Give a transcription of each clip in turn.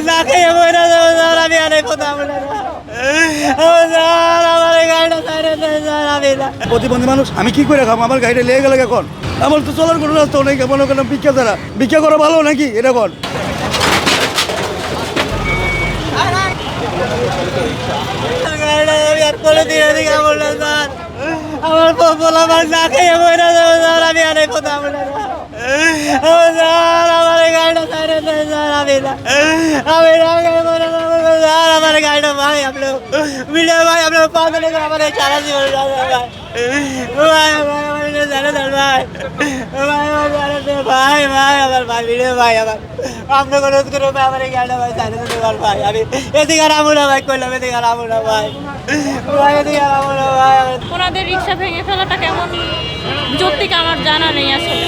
না খেয়ে মরে যাবো স্যার, আমি আর এই কথা বলে না স্যার, আমার এই গাড়িটা ছাড়ে দেন স্যার, আমি না। প্রতিবন্ধী মানুষ আমি কি করে খাবো? আমার গাড়িটা লেগে গেলে এখন আমার তো চলার কোনো রাস্তাও নেই। কেমন ওখানে ভিক্ষা ছাড়া, ভিক্ষা করা ভালো নাকি এটা কর? গাড়িটা আমি আর কোনো দিন এদিকে বললো স্যার, আমার পোলা মাছ না খেয়ে মরে যাবো স্যার, আমি আর এই কথা বলে না স্যার, আমার এই গাড়িটা ছাড়ে দেন স্যার, আমি না। আমি না খেয়ে মরে যাবো স্যার, আমার গাড়িটা ভাই আপনি মিলে ভাই আপনার পাঁচ মিনিট আমার এই সারা জীবন ভাই ভাই ভাই আমার এটা জানে দেন ভাই ভাই আমার জানে দেন ভাই ভাই আমার ভাই মিলে ভাই আমার আপনি অনুরোধ করে ভাই আমার এই গাড়িটা ভাই ছাড়ে দেন ভাই। আমি এদিকে আর আমু না ভাই, করলাম এদিকে আর আমু না ভাই ভাই, এদিকে আর আমু না ভাই। ওনাদের রিক্সা ভেঙে ফেলাটা কেমন যৌক্তিক আমার জানা নেই আসলে,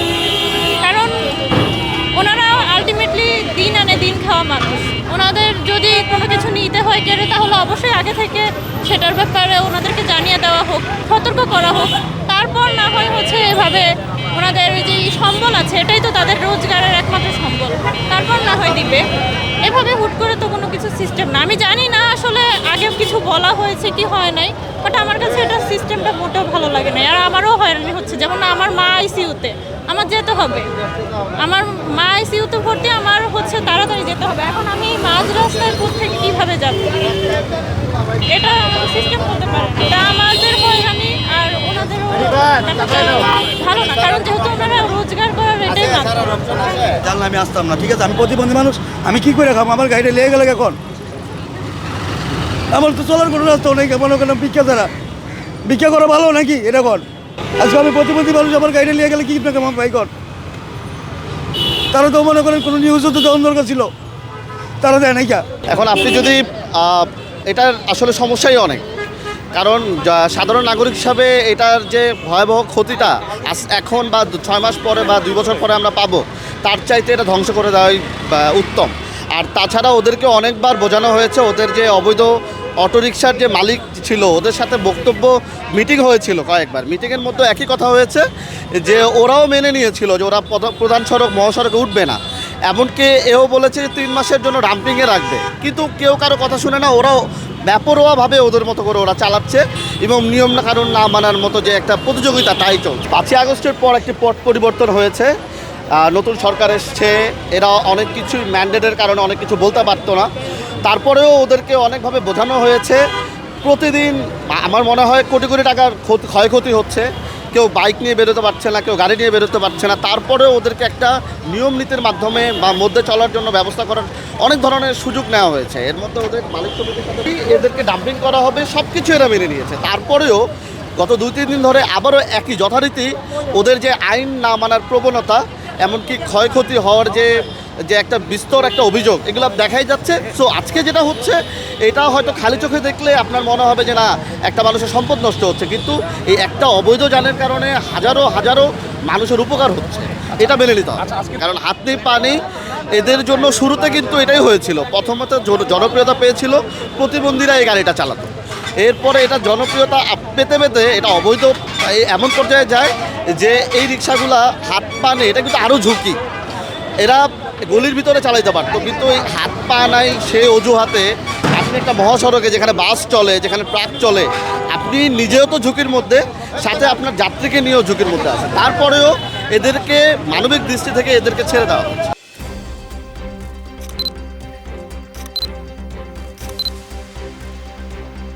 কারণ ওনারা আলটিমেটলি দিন আনে দিন খাওয়া মানুষ। ওনাদের যদি কোনো কিছু নিতে হয় কেড়ে, তাহলে অবশ্যই আগে থেকে সেটার ব্যাপারে ওনাদেরকে জানিয়ে দেওয়া হোক, সতর্ক করা হোক। তারপর না হয় হচ্ছে এভাবে ওনাদের যে সম্বল আছে, এটাই তো তাদের রোজগারের একমাত্র সম্বল, তারপর না হয় দিবে। এভাবে হুট করে তো কোনো কিছু সিস্টেম না। আমি জানি না আসলে আগে কিছু বলা হয়েছে কি হয় নাই, বাট আমার কাছে এটা সিস্টেমটা মোটেও ভালো লাগে না। আর আমারও হয়রানি হচ্ছে, যেমন আমার মা আইসিইউতে, আমার যেতে হবে, আমার মা আইসিইউতে ভর্তি, আমার হচ্ছে তাড়াতাড়ি যেতে হবে। এখন আমি মাঝ রাস্তায় থেকে কীভাবে যাব? এটা সিস্টেম হতে পারে না। এটা আমাদের হয়রানি আর ওনাদেরও ভালো না, কারণ যেহেতু ওনারা রোজগার করার এটাই না। জানলে আমি আসতাম না, ঠিক আছে? আমি প্রতিবন্ধী মানুষ, আমি কি করে খাবো? আমার গাড়িটা লেগে গেলে এখন আমার তো চলার কোনো রাস্তাও নেই। কেমন ওখানে ভিক্ষা ছাড়া, ভিক্ষা করা ভালো নাকি এটা কর? আজকে আমি প্রতিবন্ধী মানুষ, আমার গাড়িটা লেগে গেলে কি না কেমন ভাই কর? তারা তো মনে করেন কোনো নিউজও তো দেওয়ার দরকার ছিল, তারা দেয় নাই কা। এখন আপনি যদি এটার আসলে সমস্যাই অনেক, কারণ সাধারণ নাগরিক হিসাবে এটার যে ভয়াবহ ক্ষতিটা এখন বা 6 মাস পরে বা 2 বছর পরে আমরা পাবো, তার চাইতে এটা ধ্বংস করে দেওয়াই উত্তম। আর তাছাড়া ওদেরকে অনেকবার বোঝানো হয়েছে, ওদের যে অবৈধ অটোরিকশার যে মালিক ছিল ওদের সাথে বক্তব্য মিটিং হয়েছিল কয়েকবার। মিটিংয়ের মধ্যে একই কথা হয়েছে যে ওরাও মেনে নিয়েছিল যে ওরা প্রধান সড়ক মহাসড়কে উঠবে না, এমনকি এও বলেছে যে 3 মাসের জন্য ডাম্পিংয়ে রাখবে। কিন্তু কেউ কারো কথা শুনে না, ওরাও ব্যাপরোয়াভাবে ওদের মতো করে ওরা চালাচ্ছে এবং নিয়ম না কারণ না মানার মতো যে একটা প্রতিযোগিতা তাই চলছে। 5ই আগস্টের পর একটি পট পরিবর্তন হয়েছে, নতুন সরকার এসছে, এরা অনেক কিছু ম্যান্ডেটের কারণে অনেক কিছু বলতে পারতো না, তারপরেও ওদেরকে অনেকভাবে বোঝানো হয়েছে। প্রতিদিন আমার মনে হয় কোটি কোটি টাকার ক্ষয়ক্ষতি হচ্ছে, কেউ বাইক নিয়ে বেরোতে পারছে না, কেউ গাড়ি নিয়ে বেরোতে পারছে না, তারপরেও ওদেরকে একটা নিয়ম নীতির মাধ্যমে বা মধ্যে চলার জন্য ব্যবস্থা করার অনেক ধরনের সুযোগ নেওয়া হয়েছে। এর মধ্যে ওদের মালিক সমিতির সাথে এদেরকে ডাম্পিং করা হবে, সব কিছু এরা মেনে নিয়েছে। তারপরেও গত 2-3 দিন ধরে আবারও একই যথারীতি ওদের যে আইন না মানার প্রবণতা, এমনকি ক্ষয়ক্ষতি হওয়ার যে একটা বিস্তর একটা অভিযোগ, এগুলো দেখাই যাচ্ছে। সো আজকে যেটা হচ্ছে এটা হয়তো খালি চোখে দেখলে আপনার মনে হবে যে না একটা মানুষের সম্পদ নষ্ট হচ্ছে, কিন্তু এই একটা অবৈধ যানের কারণে হাজারো হাজারো মানুষের উপকার হচ্ছে, এটা মেনে নিতে হবে। কারণ হাত নেই পা নেই, এদের জন্য শুরুতে কিন্তু এটাই হয়েছিল। প্রথমত জনপ্রিয়তা পেয়েছিল প্রতিবন্ধীরা এই গাড়িটা চালাতো, এরপরে এটা জনপ্রিয়তা পেতে পেতে এটা অবৈধ এমন পর্যায়ে যায় যে এই রিক্সাগুলা হাত পা নেই, এটা কিন্তু আরও ঝুঁকি। এরা গলির ভিতরে চালাইতে পারতো, কিন্তু এই হাত পা নাই সেই অজুহাতে আপনি একটা মহাসড়কে যেখানে বাস চলে, যেখানে ট্রাক চলে, আপনি নিজেও তো ঝুঁকির মধ্যে, সাথে আপনার যাত্রীকে নিয়েও ঝুঁকির মধ্যে আছে। তারপরেও এদেরকে মানবিক দৃষ্টি থেকে এদেরকে ছেড়ে দেওয়া হচ্ছে।